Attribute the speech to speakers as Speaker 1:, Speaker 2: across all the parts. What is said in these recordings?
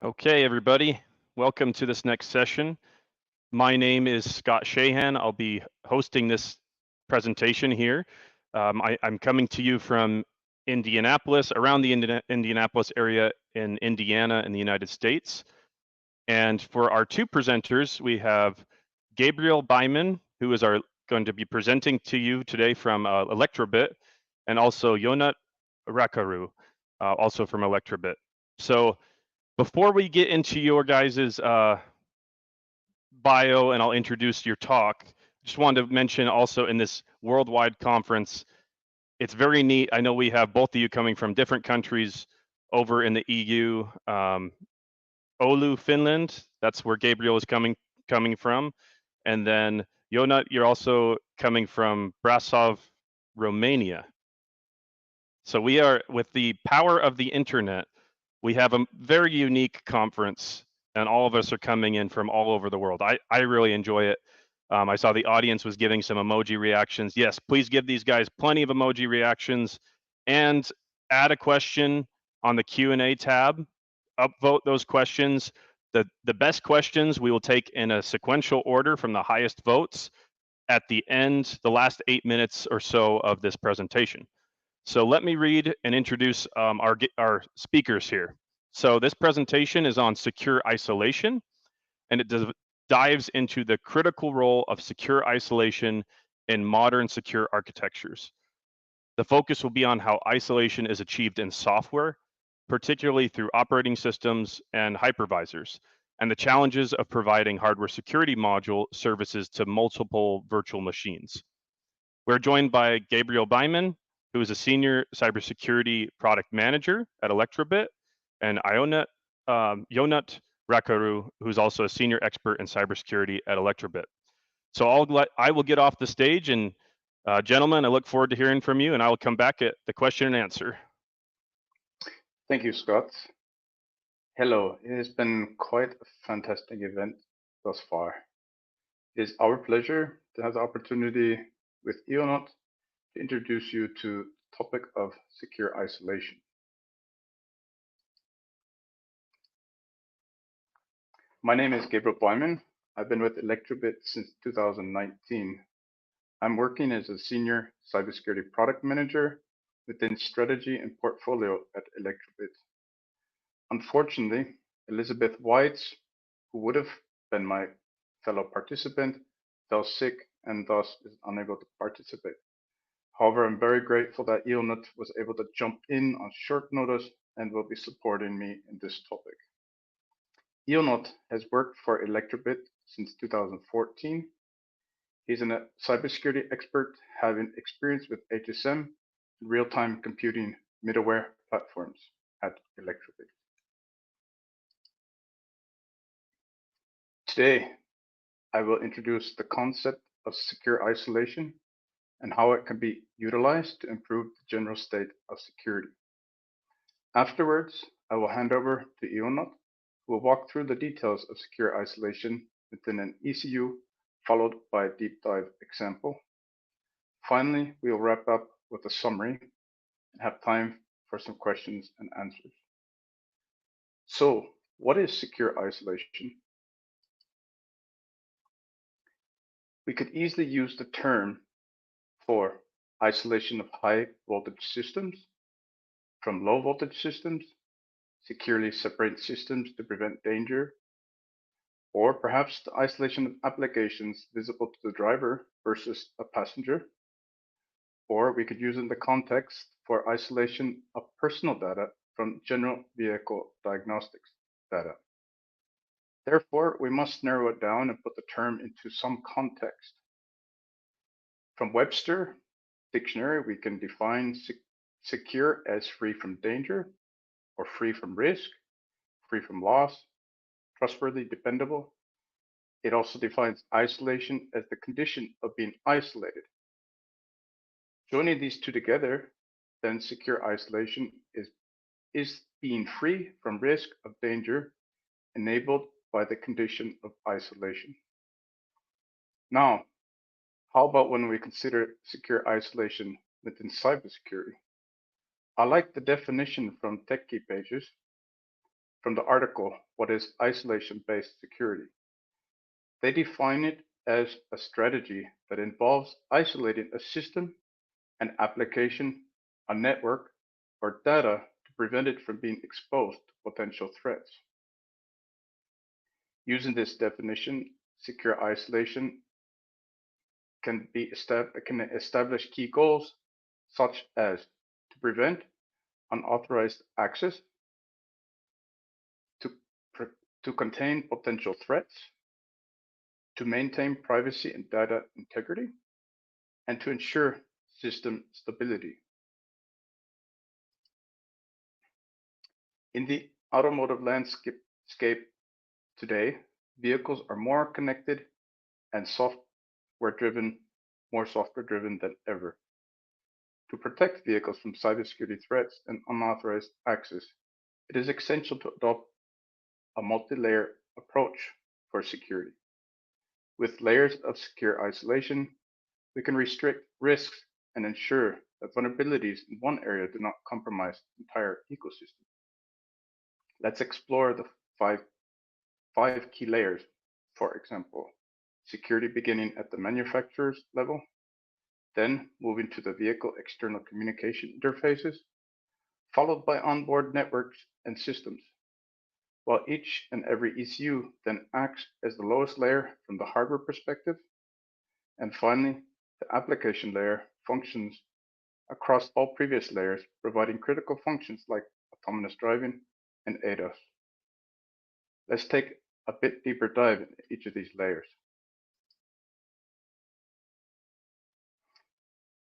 Speaker 1: Okay, everybody, welcome to this next session. My name is Scott Shahan. I'll be hosting this presentation here. I'm coming to you from Indianapolis, around the Indianapolis area in Indiana in the United States. And for our two presenters, we have Gabriel Byman, who is going to be presenting to you today from Elektrobit, and also Ionut Racaru, also from Elektrobit. So before we get into your guys's bio and I'll introduce your talk, just wanted to mention also in this worldwide conference, it's very neat. I know we have both of you coming from different countries over in the EU. Oulu, Finland, that's where Gabriel is coming from. And then Ionut, you're also coming from Brasov, Romania. So we are, with the power of the internet, we have a very unique conference, and all of us are coming in from all over the world. I really enjoy it. I saw the audience was giving some emoji reactions. Yes, please give these guys plenty of emoji reactions, and add a question on the Q&A tab. Upvote those questions. The best questions we will take in a sequential order from the highest votes at the end, the last 8 minutes or so of this presentation. So let me read and introduce our speakers here. So this presentation is on secure isolation, and it dives into the critical role of secure isolation in modern secure architectures. The focus will be on how isolation is achieved in software, particularly through operating systems and hypervisors, and the challenges of providing hardware security module services to multiple virtual machines. We're joined by Gabriel Byman, who is a senior cybersecurity product manager at Elektrobit, and Ionut Racaru, who's also a senior expert in cybersecurity at Elektrobit. So I will get off the stage, and gentlemen, I look forward to hearing from you, and I will come back at the question and answer.
Speaker 2: Thank you, Scott. Hello, it has been quite a fantastic event thus far. It is our pleasure to have the opportunity with Ionut to introduce you to the topic of secure isolation. My name is Gabriel Byman. I've been with Elektrobit since 2019. I'm working as a senior cybersecurity product manager within strategy and portfolio at Elektrobit. Unfortunately, Elisabeth Waitz, who would have been my fellow participant, fell sick and thus is unable to participate. However, I'm very grateful that Ionut was able to jump in on short notice and will be supporting me in this topic. Ionut has worked for Elektrobit since 2014. He's a cybersecurity expert having experience with HSM, real-time computing middleware platforms at Elektrobit. Today, I will introduce the concept of secure isolation and how it can be utilized to improve the general state of security. Afterwards, I will hand over to Ionut, who will walk through the details of secure isolation within an ECU, followed by a deep dive example. Finally, we will wrap up with a summary and have time for some questions and answers. So, what is secure isolation? We could easily use the term for isolation of high voltage systems from low voltage systems, securely separate systems to prevent danger, or perhaps the isolation of applications visible to the driver versus a passenger. Or we could use it in the context for isolation of personal data from general vehicle diagnostics data. Therefore, we must narrow it down and put the term into some context. From Webster Dictionary, we can define secure as free from danger, or free from risk, free from loss, trustworthy, dependable. It also defines isolation as the condition of being isolated. Joining these two together, then secure isolation is being free from risk of danger enabled by the condition of isolation. Now, how about when we consider secure isolation within cybersecurity? I like the definition from TechKey pages. from the article, What is Isolation-Based Security? They define it as a strategy that involves isolating a system, an application, a network, or data to prevent it from being exposed to potential threats. Using this definition, secure isolation can establish key goals such as to prevent unauthorized access, to, to contain potential threats, to maintain privacy and data integrity, and to ensure system stability. In the automotive landscape today, vehicles are more connected and more software driven than ever. To protect vehicles from cybersecurity threats and unauthorized access, it is essential to adopt a multi-layer approach for security. With layers of secure isolation, we can restrict risks and ensure that vulnerabilities in one area do not compromise the entire ecosystem. Let's explore the five key layers. For example, security beginning at the manufacturer's level, then moving to the vehicle external communication interfaces, followed by onboard networks and systems, while each and every ECU then acts as the lowest layer from the hardware perspective. And finally, the application layer functions across all previous layers, providing critical functions like autonomous driving and ADAS. Let's take a bit deeper dive into each of these layers.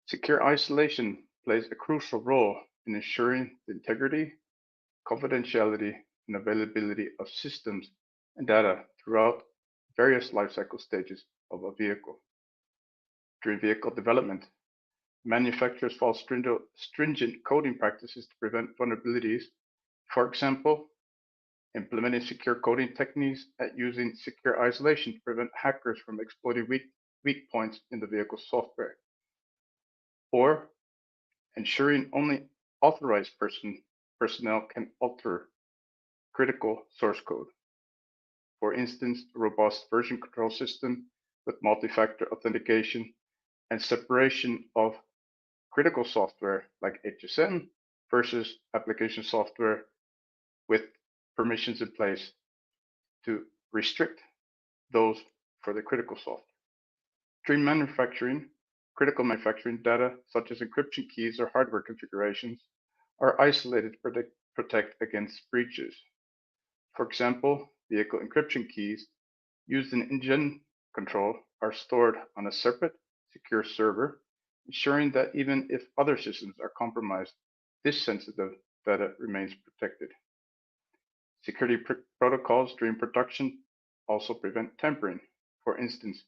Speaker 2: Secure isolation plays a crucial role in ensuring the integrity, confidentiality, and availability of systems and data throughout various lifecycle stages of a vehicle. During vehicle development, manufacturers follow stringent coding practices to prevent vulnerabilities. For example, implementing secure coding techniques at using secure isolation to prevent hackers from exploiting weak points in the vehicle's software, or ensuring only authorized personnel can alter critical source code. For instance, a robust version control system with multi-factor authentication and separation of critical software like HSM versus application software with permissions in place to restrict those for the critical software. During manufacturing, critical manufacturing data such as encryption keys or hardware configurations are isolated to protect against breaches. For example, vehicle encryption keys used in engine control are stored on a separate, secure server, ensuring that even if other systems are compromised, this sensitive data remains protected. Security protocols during production also prevent tampering. For instance,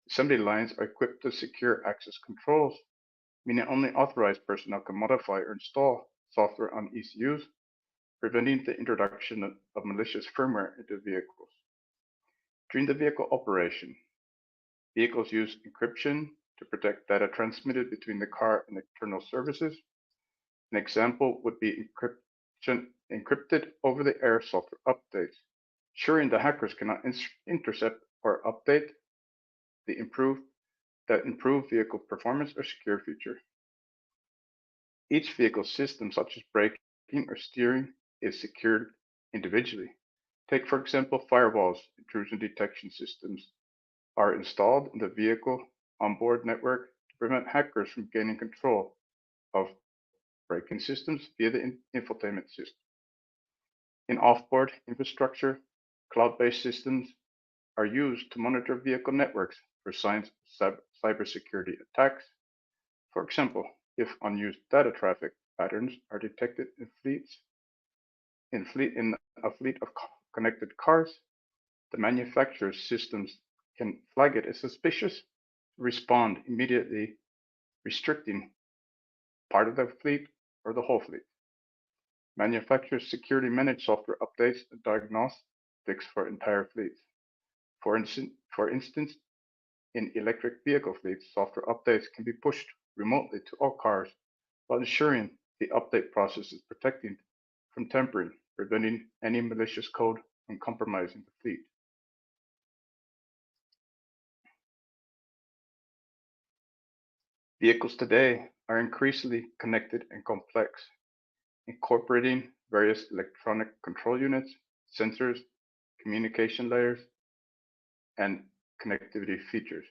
Speaker 2: assembly lines are equipped with secure access controls, meaning only authorized personnel can modify or install software on ECUs, preventing the introduction of malicious firmware into vehicles. During the vehicle operation, vehicles use encryption to protect data transmitted between the car and external services. An example would be encrypted over-the-air software updates, ensuring the hackers cannot intercept or update that improve vehicle performance or secure feature. Each vehicle system, such as braking or steering, is secured individually. Take, for example, firewalls. Intrusion detection systems are installed in the vehicle onboard network to prevent hackers from gaining control of braking systems via the infotainment system. In offboard infrastructure, cloud-based systems are used to monitor vehicle networks for signs of cybersecurity attacks. For example, if unused data traffic patterns are detected in a fleet of connected cars, the manufacturer's systems can flag it as suspicious, respond immediately, restricting part of the fleet or the whole fleet. Manufacturers securely manage software updates and diagnostics for entire fleets. For instance, in electric vehicle fleets, software updates can be pushed remotely to all cars while ensuring the update process is protected from tampering preventing any malicious code from compromising the fleet. Vehicles today are increasingly connected and complex, incorporating various electronic control units, sensors, communication layers, and connectivity features.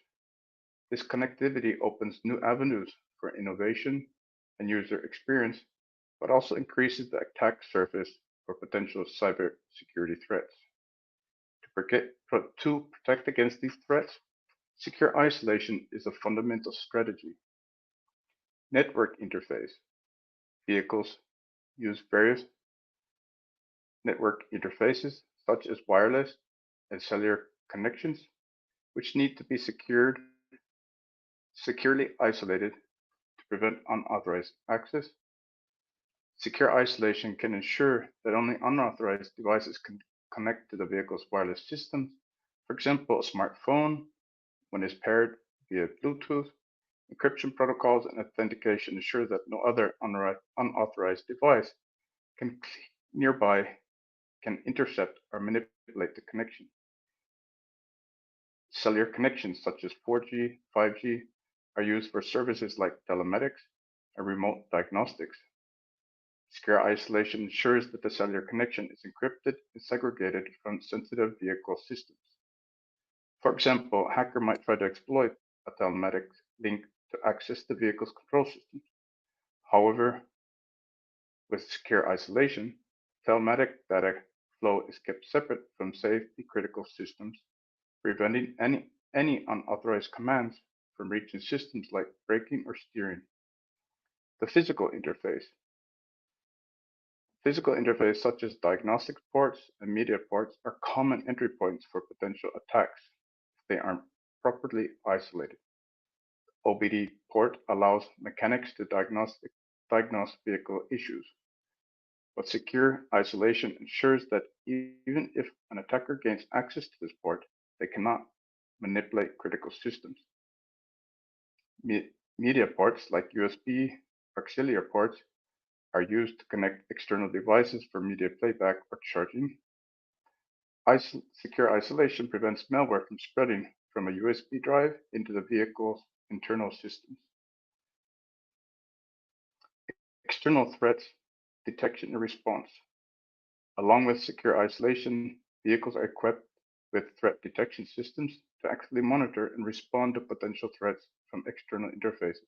Speaker 2: This connectivity opens new avenues for innovation and user experience, but also increases the attack surface for potential cybersecurity threats. To protect against these threats, secure isolation is a fundamental strategy. Network interface. Vehicles use various network interfaces, such as wireless and cellular connections, which need to be securely isolated to prevent unauthorized access. Secure isolation can ensure that only unauthorized devices can connect to the vehicle's wireless systems. For example, a smartphone, when it's paired via Bluetooth, encryption protocols and authentication ensure that no other unauthorized device nearby can intercept or manipulate the connection. Cellular connections such as 4G, 5G are used for services like telematics and remote diagnostics. Secure isolation ensures that the cellular connection is encrypted and segregated from sensitive vehicle systems. For example, a hacker might try to exploit a telematics link to access the vehicle's control systems. However, with secure isolation, telematic data flow is kept separate from safety critical systems, preventing any unauthorized commands from reaching systems like braking or steering. The physical interface. Physical interface such as diagnostic ports and media ports are common entry points for potential attacks if they aren't properly isolated. OBD port allows mechanics to diagnose vehicle issues, but secure isolation ensures that even if an attacker gains access to this port, they cannot manipulate critical systems. Media ports like USB auxiliary ports are used to connect external devices for media playback or charging. Secure isolation prevents malware from spreading from a USB drive into the vehicle's internal systems. External threats detection and response. Along with secure isolation, vehicles are equipped with threat detection systems to actively monitor and respond to potential threats from external interfaces.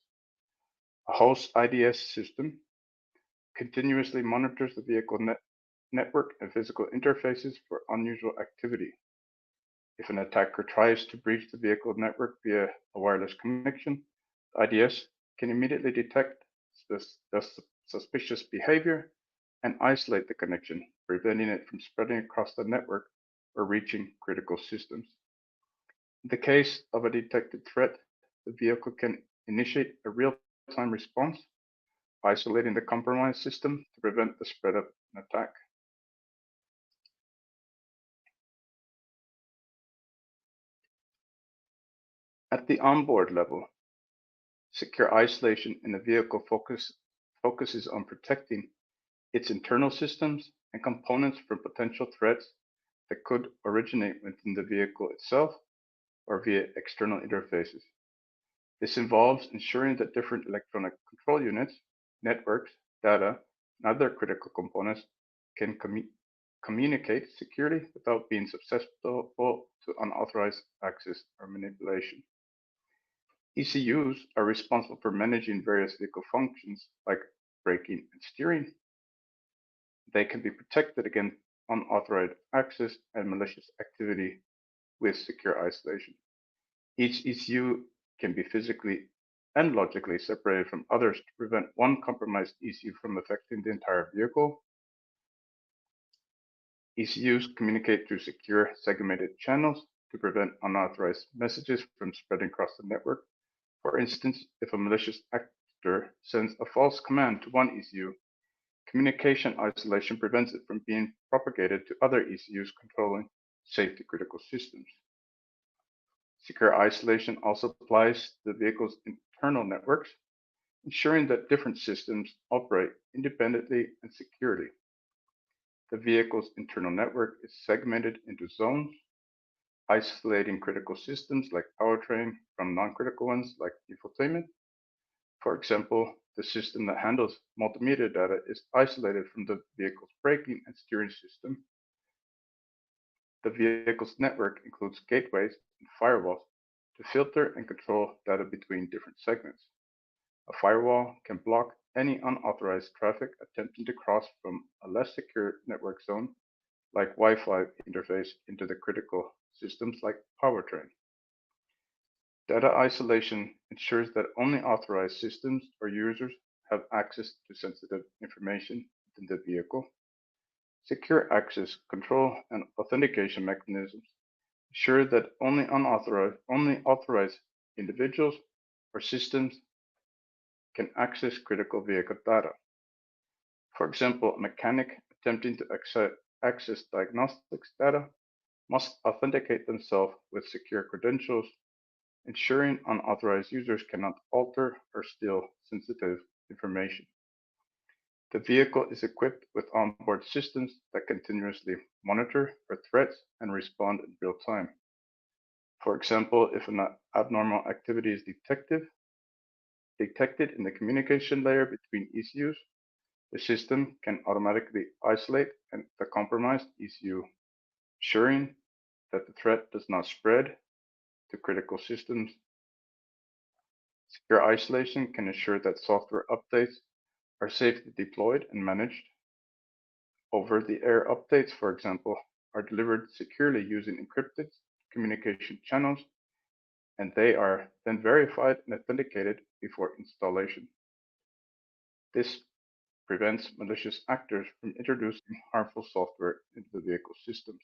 Speaker 2: A host IDS system continuously monitors the vehicle network and physical interfaces for unusual activity. If an attacker tries to breach the vehicle network via a wireless connection, the IDS can immediately detect the suspicious behavior and isolate the connection, preventing it from spreading across the network or reaching critical systems. In the case of a detected threat, the vehicle can initiate a real-time response, isolating the compromised system to prevent the spread of an attack. At the onboard level, secure isolation in a vehicle focuses on protecting its internal systems and components from potential threats that could originate within the vehicle itself or via external interfaces. This involves ensuring that different electronic control units, networks, data, and other critical components can communicate securely without being susceptible to unauthorized access or manipulation. ECUs are responsible for managing various vehicle functions like braking and steering. They can be protected against unauthorized access and malicious activity with secure isolation. Each ECU can be physically and logically separated from others to prevent one compromised ECU from affecting the entire vehicle. ECUs communicate through secure segmented channels to prevent unauthorized messages from spreading across the network. For instance, if a malicious actor sends a false command to one ECU, communication isolation prevents it from being propagated to other ECUs controlling safety critical systems. Secure isolation also applies to the vehicle's internal networks, ensuring that different systems operate independently and securely. The vehicle's internal network is segmented into zones, isolating critical systems like powertrain from non-critical ones like infotainment. For example, the system that handles multimedia data is isolated from the vehicle's braking and steering system. The vehicle's network includes gateways and firewalls to filter and control data between different segments. A firewall can block any unauthorized traffic attempting to cross from a less secure network zone, like Wi-Fi interface, into the critical systems like powertrain. Data isolation ensures that only authorized systems or users have access to sensitive information within the vehicle. Secure access control and authentication mechanisms ensure that only authorized individuals or systems can access critical vehicle data. For example, a mechanic attempting to access diagnostics data must authenticate themselves with secure credentials, ensuring unauthorized users cannot alter or steal sensitive information. The vehicle is equipped with onboard systems that continuously monitor for threats and respond in real time. For example, if an abnormal activity is detected in the communication layer between ECUs, the system can automatically isolate the compromised ECU, ensuring that the threat does not spread to critical systems. Secure isolation can ensure that software updates are safely deployed and managed. Over-the-air updates, for example, are delivered securely using encrypted communication channels, and they are then verified and authenticated before installation. This prevents malicious actors from introducing harmful software into the vehicle systems.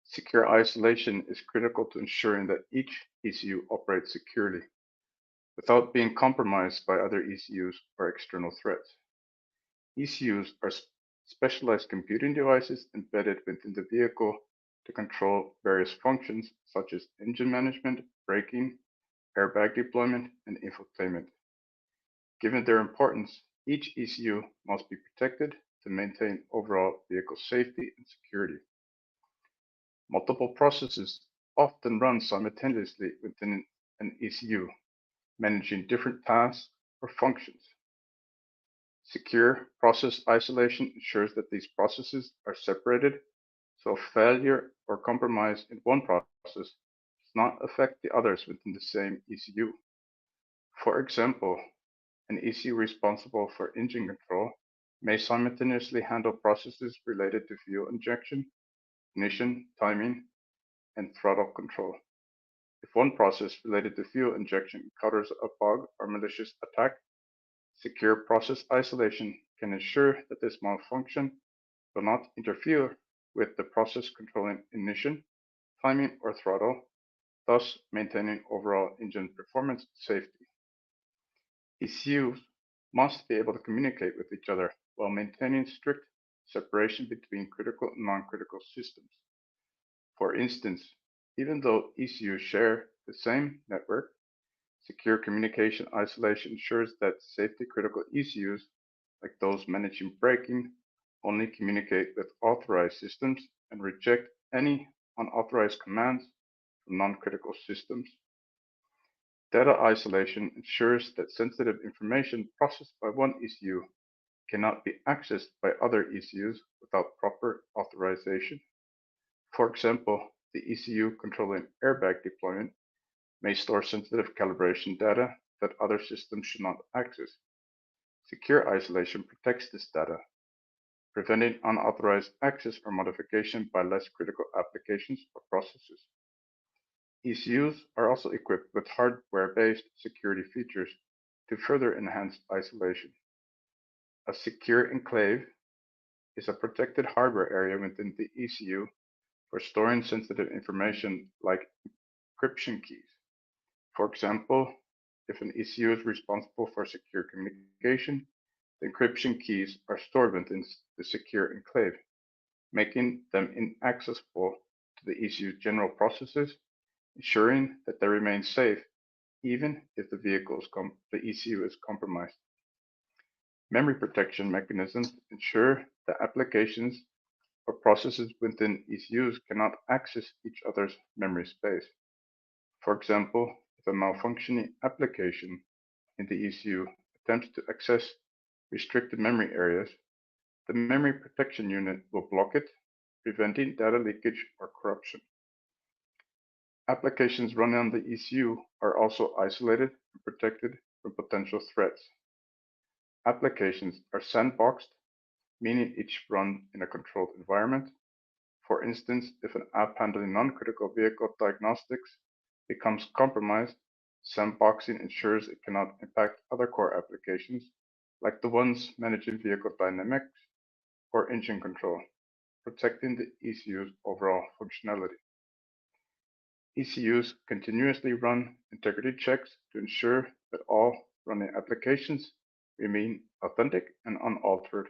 Speaker 2: Secure isolation is critical to ensuring that each ECU operates securely without being compromised by other ECUs or external threats. ECUs are specialized computing devices embedded within the vehicle to control various functions such as engine management, braking, airbag deployment, and infotainment. Given their importance, each ECU must be protected to maintain overall vehicle safety and security. Multiple processes often run simultaneously within an ECU, managing different tasks or functions. Secure process isolation ensures that these processes are separated, so failure or compromise in one process does not affect the others within the same ECU. For example, an ECU responsible for engine control may simultaneously handle processes related to fuel injection, ignition, timing, and throttle control. If one process related to fuel injection encounters a bug or malicious attack, secure process isolation can ensure that this malfunction will not interfere with the process controlling ignition, timing, or throttle, thus maintaining overall engine performance and safety. ECUs must be able to communicate with each other while maintaining strict separation between critical and non-critical systems. For instance, even though ECUs share the same network, secure communication isolation ensures that safety-critical ECUs, like those managing braking, only communicate with authorized systems and reject any unauthorized commands from non-critical systems. Data isolation ensures that sensitive information processed by one ECU cannot be accessed by other ECUs without proper authorization. For example, the ECU controlling airbag deployment may store sensitive calibration data that other systems should not access. Secure isolation protects this data, preventing unauthorized access or modification by less critical applications or processes. ECUs are also equipped with hardware-based security features to further enhance isolation. A secure enclave is a protected hardware area within the ECU for storing sensitive information like encryption keys. For example, if an ECU is responsible for secure communication, the encryption keys are stored within the secure enclave, making them inaccessible to the ECU's general processes, ensuring that they remain safe even if the ECU is compromised. Memory protection mechanisms ensure that applications or processes within ECUs cannot access each other's memory space. For example, if a malfunctioning application in the ECU attempts to access restricted memory areas, the memory protection unit will block it, preventing data leakage or corruption. Applications running on the ECU are also isolated and protected from potential threats. Applications are sandboxed, meaning each run in a controlled environment. For instance, if an app handling non-critical vehicle diagnostics becomes compromised, sandboxing ensures it cannot impact other core applications, like the ones managing vehicle dynamics or engine control, protecting the ECU's overall functionality. ECUs continuously run integrity checks to ensure that all running applications remain authentic and unaltered.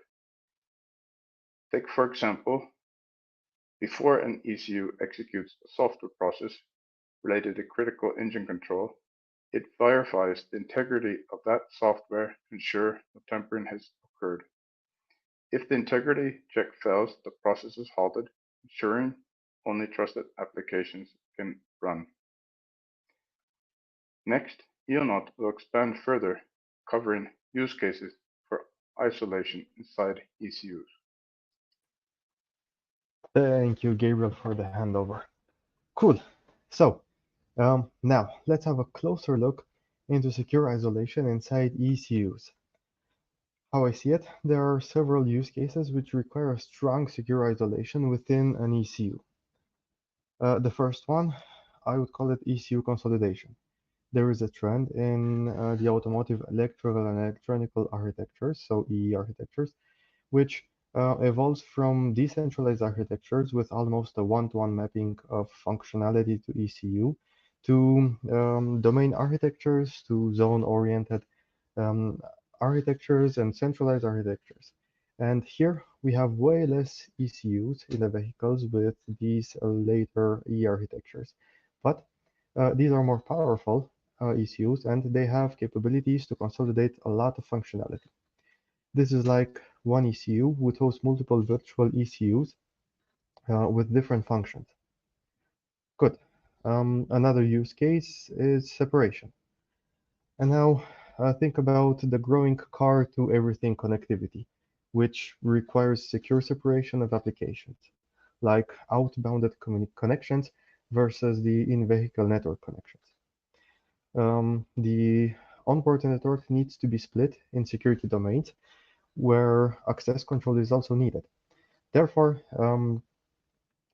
Speaker 2: Take, for example, before an ECU executes a software process related to critical engine control, it verifies the integrity of that software to ensure no tampering has occurred. If the integrity check fails, the process is halted, ensuring only trusted applications can run. Next, Ionut will expand further, covering use cases for isolation inside ECUs.
Speaker 3: Thank you, Gabriel, for the handover. Cool. So, now let's have a closer look into secure isolation inside ECUs. How I see it, there are several use cases which require a strong secure isolation within an ECU. The first one, I would call it ECU consolidation. There is a trend in the automotive electrical and electronic architectures, so EE architectures, which evolves from decentralized architectures with almost a one-to-one mapping of functionality to ECU to domain architectures to zone-oriented um, architectures and centralized architectures. And here we have way less ECUs in the vehicles with these later E architectures. But these are more powerful ECUs and they have capabilities to consolidate a lot of functionality. This is like one ECU would host multiple virtual ECUs with different functions. Good. Another use case is separation. And now think about the growing car to everything connectivity, which requires secure separation of applications, like outbounded connections versus the in-vehicle network connections. The onboard network needs to be split in security domains where access control is also needed. Therefore,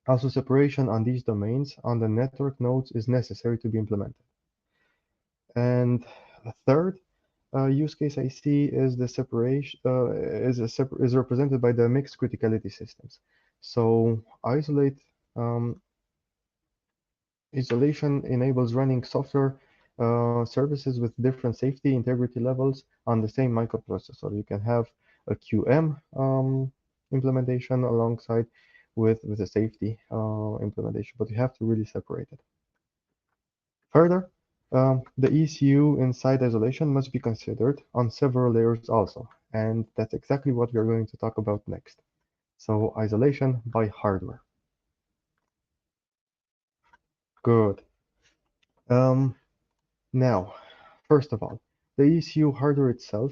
Speaker 3: also separation on these domains on the network nodes is necessary to be implemented. And a third use case I see is the separation is represented by the mixed criticality systems. So isolation enables running software services with different safety integrity levels on the same microprocessor. You can have a QM implementation alongside with a safety implementation, but you have to really separate it. Further, the ECU inside isolation must be considered on several layers also, and that's exactly what we're going to talk about next. So isolation by hardware. Good. Now, first of all, the ECU hardware itself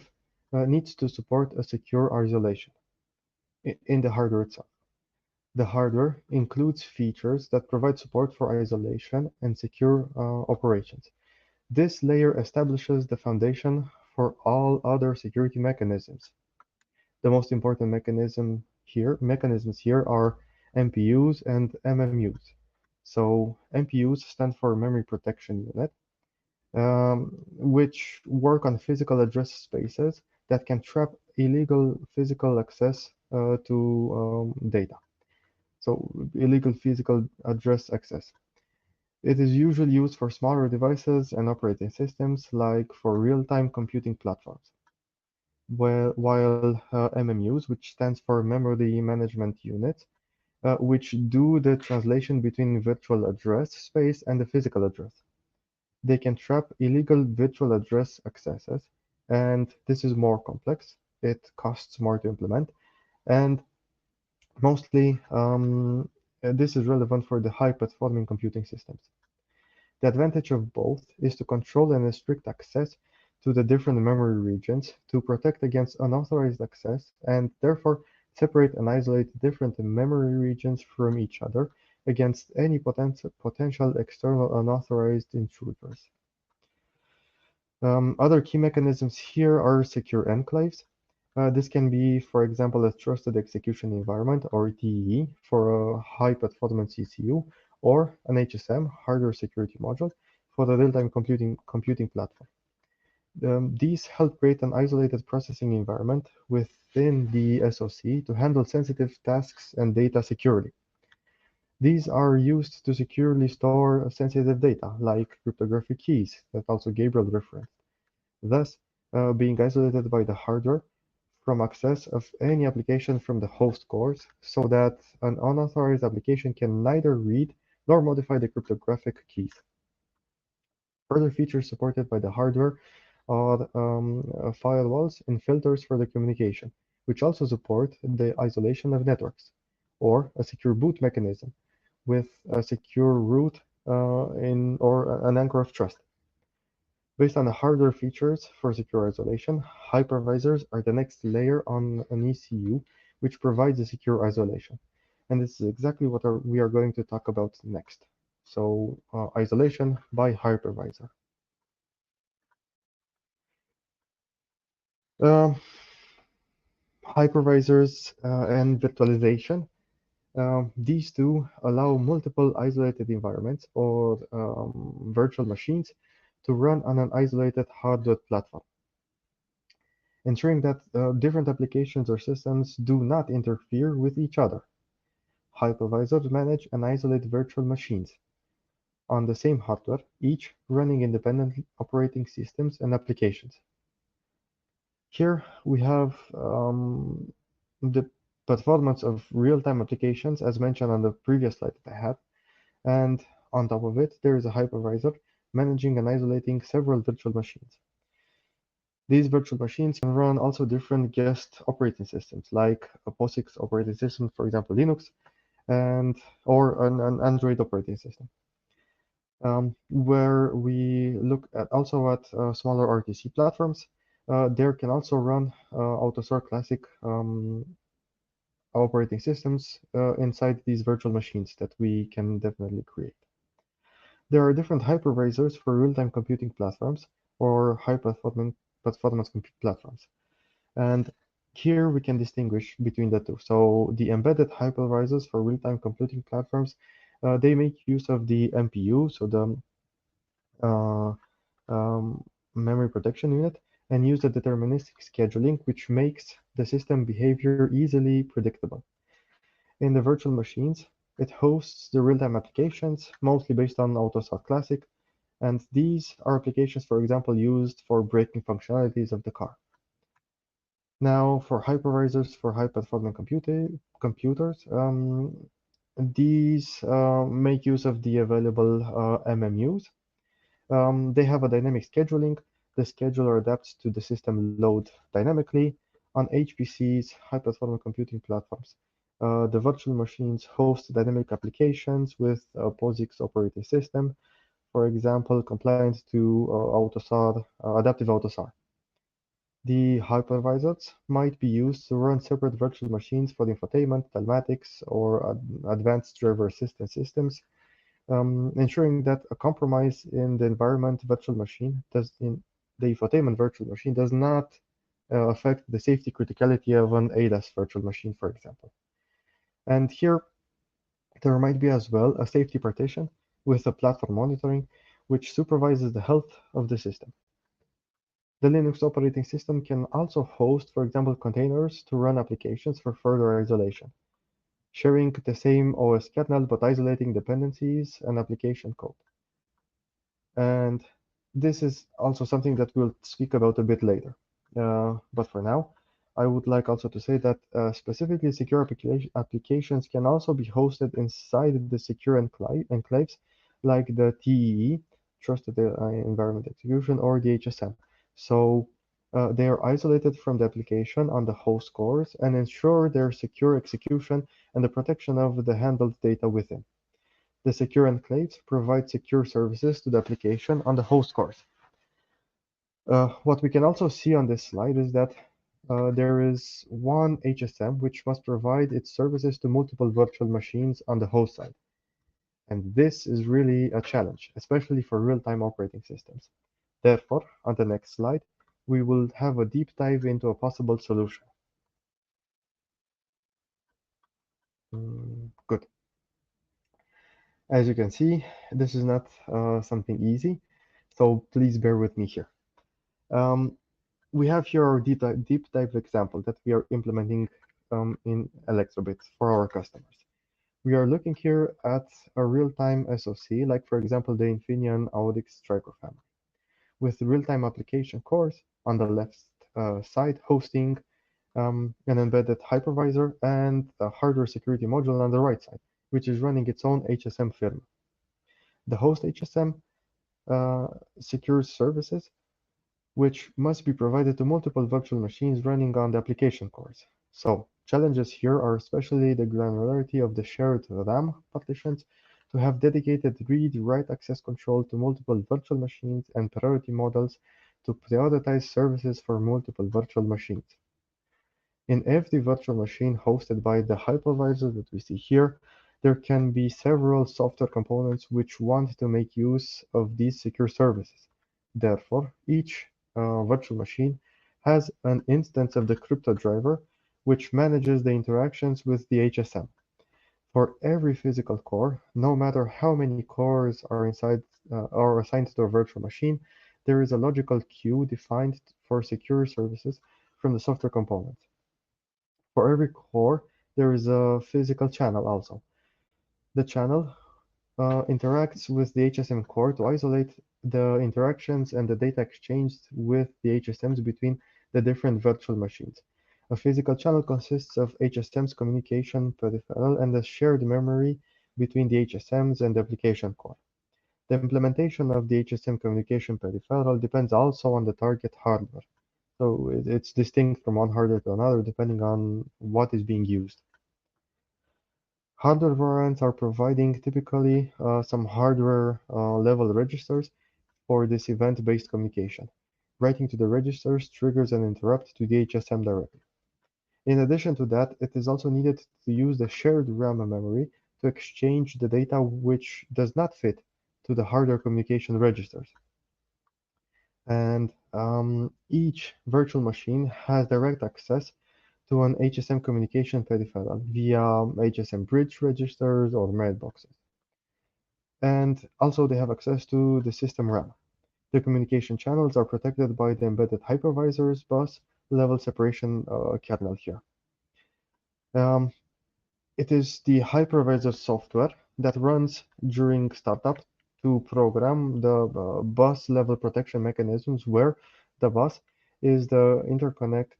Speaker 3: needs to support a secure isolation in the hardware itself. The hardware includes features that provide support for isolation and secure operations. This layer establishes the foundation for all other security mechanisms. The most important mechanisms here are MPUs and MMUs. So MPUs stand for Memory Protection Unit, which work on physical address spaces that can trap illegal physical access to data. So illegal physical address access. It is usually used for smaller devices and operating systems, like for real-time computing platforms. While MMUs, which stands for Memory Management Unit, which do the translation between virtual address space and the physical address. They can trap illegal virtual address accesses, and this is more complex, it costs more to implement, and mostly this is relevant for the high-performing computing systems. The advantage of both is to control and restrict access to the different memory regions to protect against unauthorized access and therefore separate and isolate different memory regions from each other against any potential external unauthorized intruders. Other key mechanisms here are secure enclaves. This can be, for example, a trusted execution environment, or TEE, for a high-performance CPU, or an HSM, hardware security module, for the real-time computing platform. These help create an isolated processing environment within the SoC to handle sensitive tasks and data securely. These are used to securely store sensitive data, like cryptographic keys that also Gabriel referenced, thus being isolated by the hardware from access of any application from the host cores, so that an unauthorized application can neither read nor modify the cryptographic keys. Further features supported by the hardware are firewalls and filters for the communication, which also support the isolation of networks, or a secure boot mechanism with a secure root or an anchor of trust. Based on the hardware features for secure isolation, hypervisors are the next layer on an ECU, which provides a secure isolation. And this is exactly what we are going to talk about next. So, isolation by hypervisor. Hypervisors and virtualization. These two allow multiple isolated environments or virtual machines to run on an isolated hardware platform, ensuring that different applications or systems do not interfere with each other. Hypervisors manage and isolate virtual machines on the same hardware, each running independent operating systems and applications. Here we have the performance of real-time applications, as mentioned on the previous slide that I had, and on top of it, there is a hypervisor managing and isolating several virtual machines. These virtual machines can run also different guest operating systems, like a POSIX operating system, for example, Linux, or an Android operating system. Where we look at also at smaller RTC platforms, there can also run AUTOSAR classic operating systems inside these virtual machines that we can definitely create. There are different hypervisors for real-time computing platforms or high-performance compute platforms. And here we can distinguish between the two. So the embedded hypervisors for real-time computing platforms, they make use of the MPU, so the memory protection unit, and use the deterministic scheduling, which makes the system behavior easily predictable. In the virtual machines, it hosts the real-time applications, mostly based on AUTOSAR Classic, and these are applications, for example, used for braking functionalities of the car. Now, for hypervisors for high-performance computers, these make use of the available MMUs. They have a dynamic scheduling. The scheduler adapts to the system load dynamically. On HPCs, high-performance computing platforms, the virtual machines host dynamic applications with a POSIX operating system, for example, compliant to AUTOSAR, adaptive AUTOSAR. The hypervisors might be used to run separate virtual machines for the infotainment, telematics, or advanced driver assistance systems, ensuring that a compromise in the environment virtual machine in the infotainment virtual machine does not affect the safety criticality of an ADAS virtual machine, for example. And here, there might be as well a safety partition with a platform monitoring, which supervises the health of the system. The Linux operating system can also host, for example, containers to run applications for further isolation, sharing the same OS kernel but isolating dependencies and application code. And this is also something that we'll speak about a bit later. But for now, I would like also to say that specifically secure applications can also be hosted inside the secure enclaves, like the TEE, Trusted Environment Execution, or the HSM. So They are isolated from the application on the host cores and ensure their secure execution and the protection of the handled data within. The secure enclaves provide secure services to the application on the host cores. What we can also see on this slide is that there is one HSM which must provide its services to multiple virtual machines on the host side. And this is really a challenge, especially for real-time operating systems. Therefore, on the next slide, we will have a deep dive into a possible solution. Good. As you can see, this is not something easy, so please bear with me here. We have here our deep dive example that we are implementing in Elektrobit for our customers. We are looking here at a real-time SoC, like for example the Infineon Audix Striker family, with real-time application cores on the left side hosting an embedded hypervisor and a hardware security module on the right side, which is running its own HSM firmware. The host HSM secures services which must be provided to multiple virtual machines running on the application cores. So, challenges here are especially the granularity of the shared RAM partitions to have dedicated read-write access control to multiple virtual machines and priority models to prioritize services for multiple virtual machines. In every virtual machine hosted by the hypervisor that we see here, there can be several software components which want to make use of these secure services. Therefore, each virtual machine has an instance of the crypto driver which manages the interactions with the HSM. For every physical core, no matter how many cores are inside or assigned to a virtual machine, there is a logical queue defined for secure services from the software components. For every core, there is a physical channel also. The channel interacts with the HSM core to isolate the interactions and the data exchanged with the HSMs between the different virtual machines. A physical channel consists of HSM's communication peripheral and a shared memory between the HSMs and the application core. The implementation of the HSM communication peripheral depends also on the target hardware. So it's distinct from one hardware to another depending on what is being used. Hardware variants are providing typically some hardware level registers for this event-based communication. Writing to the registers triggers an interrupt to the HSM directly. In addition to that, it is also needed to use the shared RAM memory to exchange the data which does not fit to the hardware communication registers. And each virtual machine has direct access to an HSM communication peripheral via HSM bridge registers or mailboxes. And also they have access to the system RAM. The communication channels are protected by the embedded hypervisors bus level separation kernel here. It is the hypervisor software that runs during startup to program the bus level protection mechanisms where the bus is the interconnect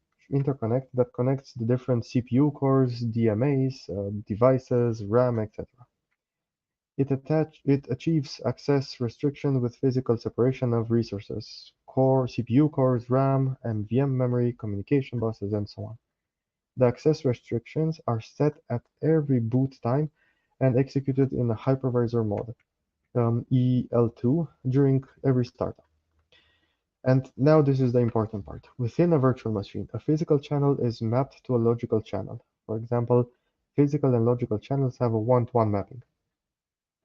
Speaker 3: that connects the different CPU cores, DMAs, devices, RAM, etc. It achieves access restriction with physical separation of resources, CPU cores, RAM, NVM memory, communication buses, and so on. The access restrictions are set at every boot time and executed in a hypervisor mode, EL2, during every startup. And now this is the important part. Within a virtual machine, a physical channel is mapped to a logical channel. For example, physical and logical channels have a one-to-one mapping.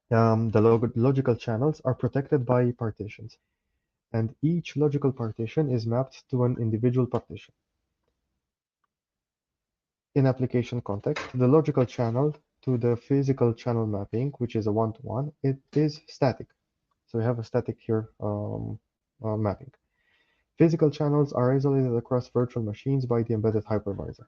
Speaker 3: The logical channels are protected by partitions, and each logical partition is mapped to an individual partition. In application context, the logical channel to the physical channel mapping, which is a one-to-one, it is static. So we have a static here mapping. Physical channels are isolated across virtual machines by the embedded hypervisor.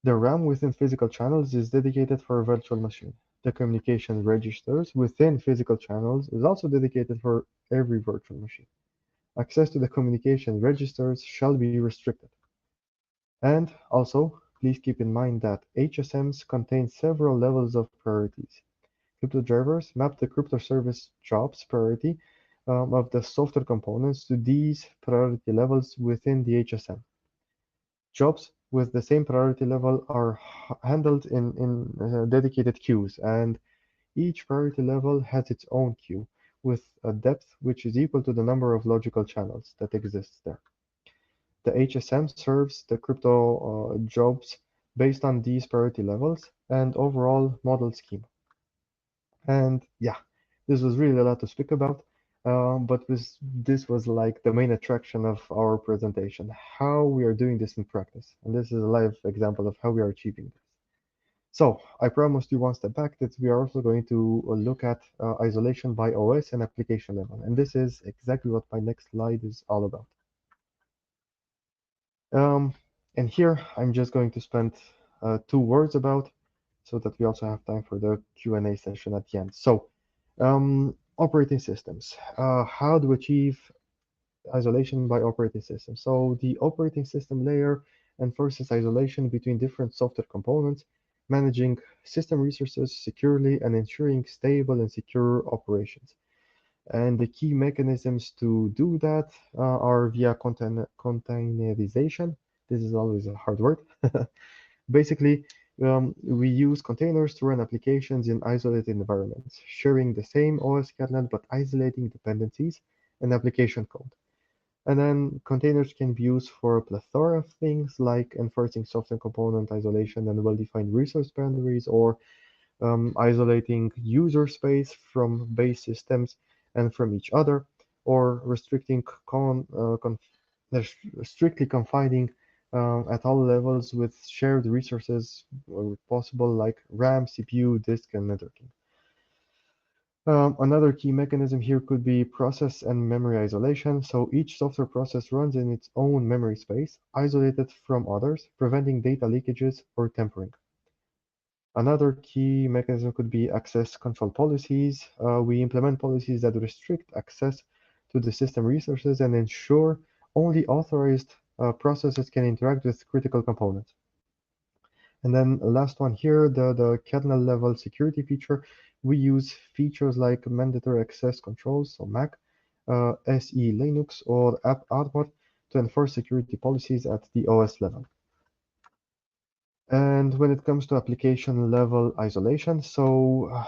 Speaker 3: The RAM within physical channels is dedicated for a virtual machine. The communication registers within physical channels is also dedicated for every virtual machine. Access to the communication registers shall be restricted. And also, please keep in mind that HSMs contain several levels of priorities. Crypto drivers map the crypto service jobs priority of the software components to these priority levels within the HSM. Jobs with the same priority level are handled in dedicated queues, and each priority level has its own queue with a depth which is equal to the number of logical channels that exists there. The HSM serves the crypto jobs based on these priority levels and overall model schema. And yeah, this was really a lot to speak about, but this was like the main attraction of our presentation, how we are doing this in practice. And this is a live example of how we are achieving this. So I promised you one step back that we are also going to look at isolation by OS and application level. And this is exactly what my next slide is all about. And here I'm just going to spend 2 words about so that we also have time for the Q&A session at the end. So operating systems, how to achieve isolation by operating system. So the operating system layer enforces isolation between different software components, managing system resources securely and ensuring stable and secure operations. And the key mechanisms to do that are via containerization. This is always a hard word. Basically, we use containers to run applications in isolated environments, sharing the same OS kernel but isolating dependencies and application code. And then containers can be used for a plethora of things like enforcing software component isolation and well-defined resource boundaries, or isolating user space from base systems and from each other, or restricting strictly confining at all levels with shared resources where possible, like RAM, CPU, disk, and networking. Another key mechanism here could be process and memory isolation. So each software process runs in its own memory space, isolated from others, preventing data leakages or tampering. Another key mechanism could be access control policies. We implement policies that restrict access to the system resources and ensure only authorized processes can interact with critical components. And then last one here, the kernel level security feature. We use features like mandatory access controls, so MAC, SE Linux, or App Armor to enforce security policies at the OS level. And when it comes to application level isolation, so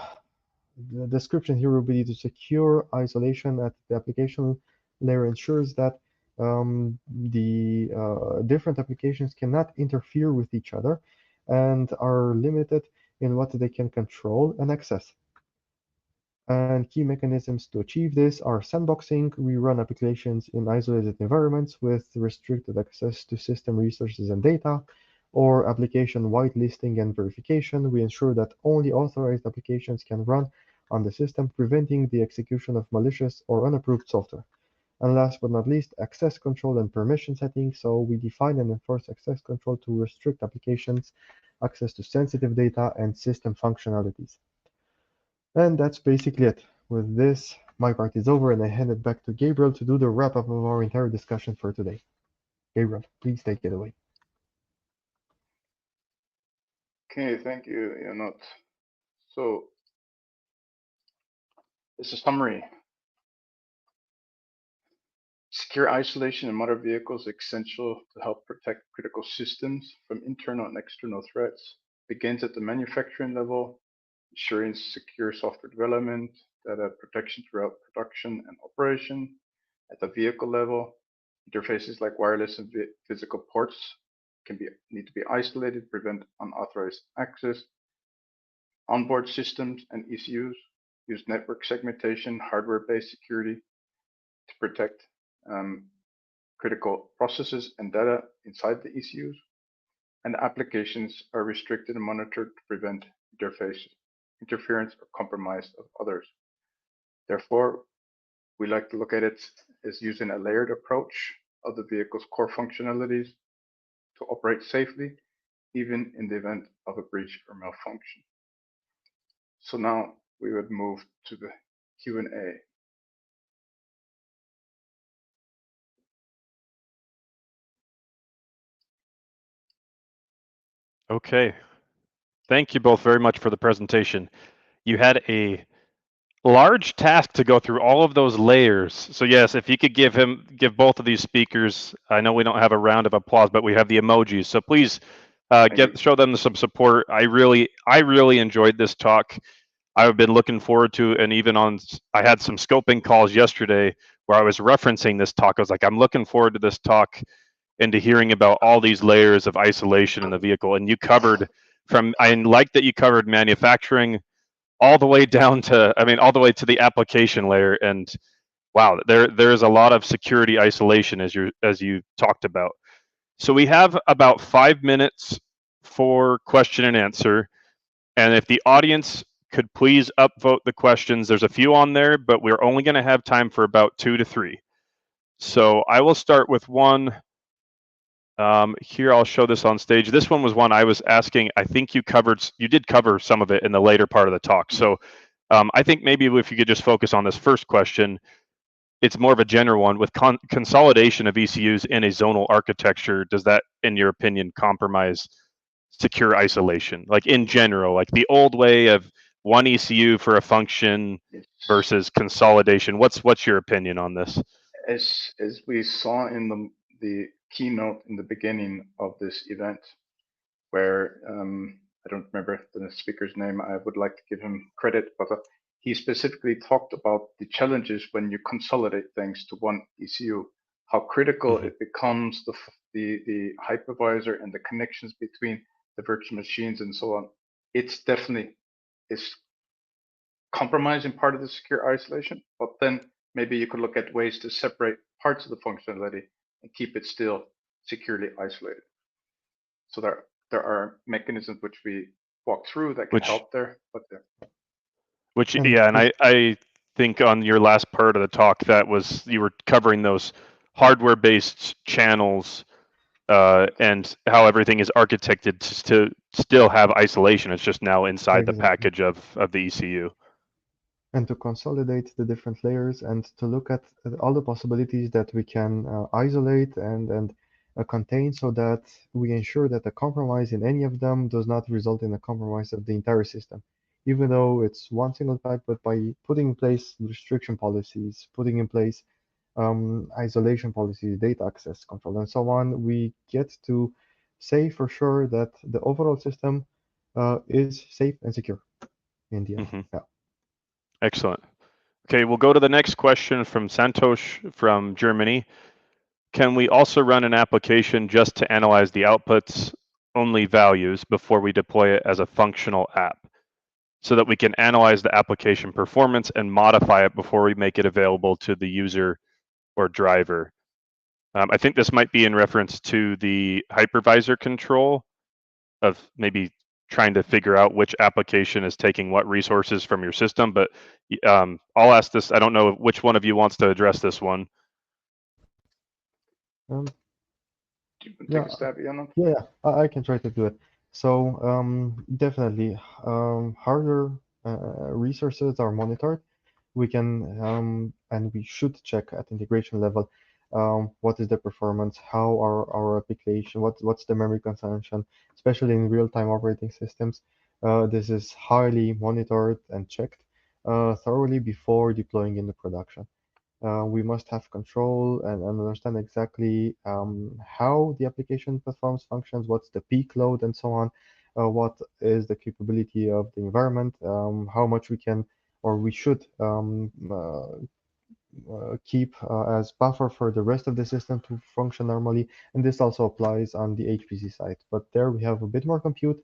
Speaker 3: the description here will be to secure isolation at the application layer ensures that the different applications cannot interfere with each other and are limited in what they can control and access. And key mechanisms to achieve this are sandboxing. We run applications in isolated environments with restricted access to system resources and data, or application whitelisting and verification. We ensure that only authorized applications can run on the system, preventing the execution of malicious or unapproved software. And last but not least, access control and permission settings. So we define and enforce access control to restrict applications access to sensitive data and system functionalities. And that's basically it. With this, my part is over, and I hand it back to Gabriel to do the wrap-up of our entire discussion for today. Gabriel, please take it away.
Speaker 2: Okay, thank you, Ionut. So, as a summary, secure isolation in motor vehicles is essential to help protect critical systems from internal and external threats. Begins at the manufacturing level, ensuring secure software development, data protection throughout production and operation. At the vehicle level, interfaces like wireless and physical ports need to be isolated, prevent unauthorized access. Onboard systems and ECUs use network segmentation, hardware-based security to protect critical processes and data inside the ECUs. And applications are restricted and monitored to prevent interference or compromise of others. Therefore, we like to look at it as using a layered approach of the vehicle's core functionalities to operate safely, even in the event of a breach or malfunction. So now we would move to the Q&A.
Speaker 1: Okay. Thank you both very much for the presentation. You had a large task to go through all of those layers. So yes, if you could give both of these speakers, I know we don't have a round of applause, but we have the emojis. So please show them some support. I really enjoyed this talk. I've been looking forward to, and even I had some scoping calls yesterday where I was referencing this talk. I was like, I'm looking forward to this talk and to hearing about all these layers of isolation in the vehicle. And you covered I like that you covered manufacturing all the way down to, all the way to the application layer. And wow, there's a lot of security isolation as you talked about. So we have about 5 minutes for question and answer. And if the audience could please upvote the questions, there's a few on there, but we're only going to have time for about 2 to 3. So I will start with one. Here, I'll show this on stage. This one was one I was asking. I think you did cover some of it in the later part of the talk. So I think maybe if you could just focus on this first question, it's more of a general one. With consolidation of ECUs in a zonal architecture, does that, in your opinion, compromise secure isolation? Like in general, like the old way of one ECU for a function versus consolidation. What's your opinion on this?
Speaker 2: As we saw in the keynote in the beginning of this event, where I don't remember the speaker's name. I would like to give him credit, but he specifically talked about the challenges when you consolidate things to one ECU, how critical it becomes, the hypervisor and the connections between the virtual machines and so on. It's definitely is compromising part of the secure isolation, but then maybe you could look at ways to separate parts of the functionality and keep it still securely isolated. So there are mechanisms which we walk through that can help there, but
Speaker 1: and I think on your last part of the talk, you were covering those hardware-based channels and how everything is architected to still have isolation. It's just now inside the package of the ECU.
Speaker 3: And to consolidate the different layers and to look at all the possibilities that we can isolate and contain, so that we ensure that a compromise in any of them does not result in a compromise of the entire system. Even though it's one single type, but by putting in place restriction policies, putting in place isolation policies, data access control, and so on, we get to say for sure that the overall system is safe and secure in the end. Yeah.
Speaker 1: Excellent. Okay, we'll go to the next question from Santosh from Germany. Can we also run an application just to analyze the outputs only values before we deploy it as a functional app, so that we can analyze the application performance and modify it before we make it available to the user or driver? I think this might be in reference to the hypervisor control of maybe trying to figure out which application is taking what resources from your system. But I'll ask this. I don't know which one of you wants to address this one.
Speaker 2: Take a stab, Ionut?
Speaker 3: Yeah, I can try to do it. So definitely, hardware resources are monitored. We can and we should check at integration level what is the performance, how are our application, what's the memory consumption, especially in real-time operating systems. This is highly monitored and checked thoroughly before deploying into production. We must have control and understand exactly how the application performs functions, what's the peak load and so on, what is the capability of the environment, how much we can or we should keep as buffer for the rest of the system to function normally. And this also applies on the HPC side, but there we have a bit more compute.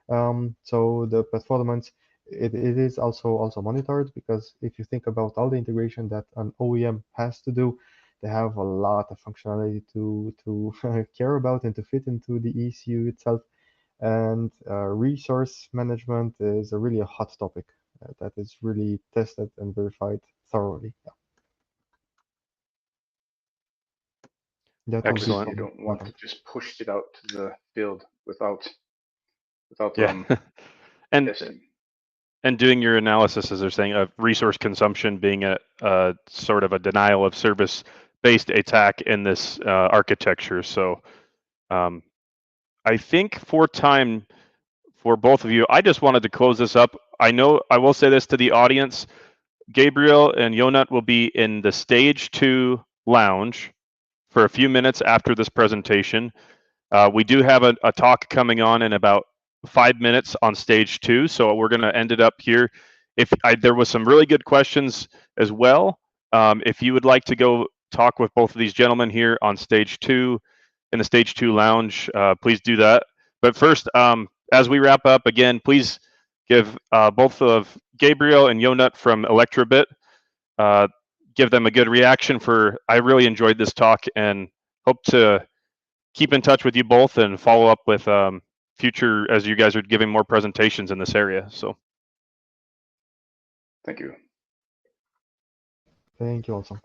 Speaker 3: So the performance, it is also monitored, because if you think about all the integration that an OEM has to do, they have a lot of functionality to care about and to fit into the ECU itself. And resource management is really a hot topic that is really tested and verified thoroughly. Yeah. That
Speaker 1: Excellent.
Speaker 2: You don't want to just push it out to the field without
Speaker 1: and
Speaker 2: testing.
Speaker 1: And doing your analysis, as they're saying, of resource consumption being a sort of a denial of service based attack in this architecture. So I think for time for both of you, I just wanted to close this up. I know I will say this to the audience. Gabriel and Ionut will be in the stage 2 lounge for a few minutes after this presentation. We do have a talk coming on in about 5 minutes on stage 2, so we're going to end it up here. There was some really good questions as well. If you would like to go talk with both of these gentlemen here on stage 2 in the stage 2 lounge, please do that. But first, as we wrap up, again, please give both of Gabriel and Ionut from Elektrobit, give them a good reaction I really enjoyed this talk and hope to keep in touch with you both and follow up with future as you guys are giving more presentations in this area. So
Speaker 2: Thank you.
Speaker 3: Thank you also.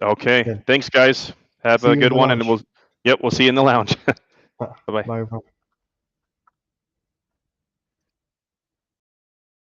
Speaker 1: okay,
Speaker 3: Okay.
Speaker 1: thanks guys. Have
Speaker 3: See
Speaker 1: a
Speaker 3: you in
Speaker 1: good
Speaker 3: the
Speaker 1: one, and
Speaker 3: lounge.
Speaker 1: we'll see you in the lounge. Bye-bye.
Speaker 3: Bye.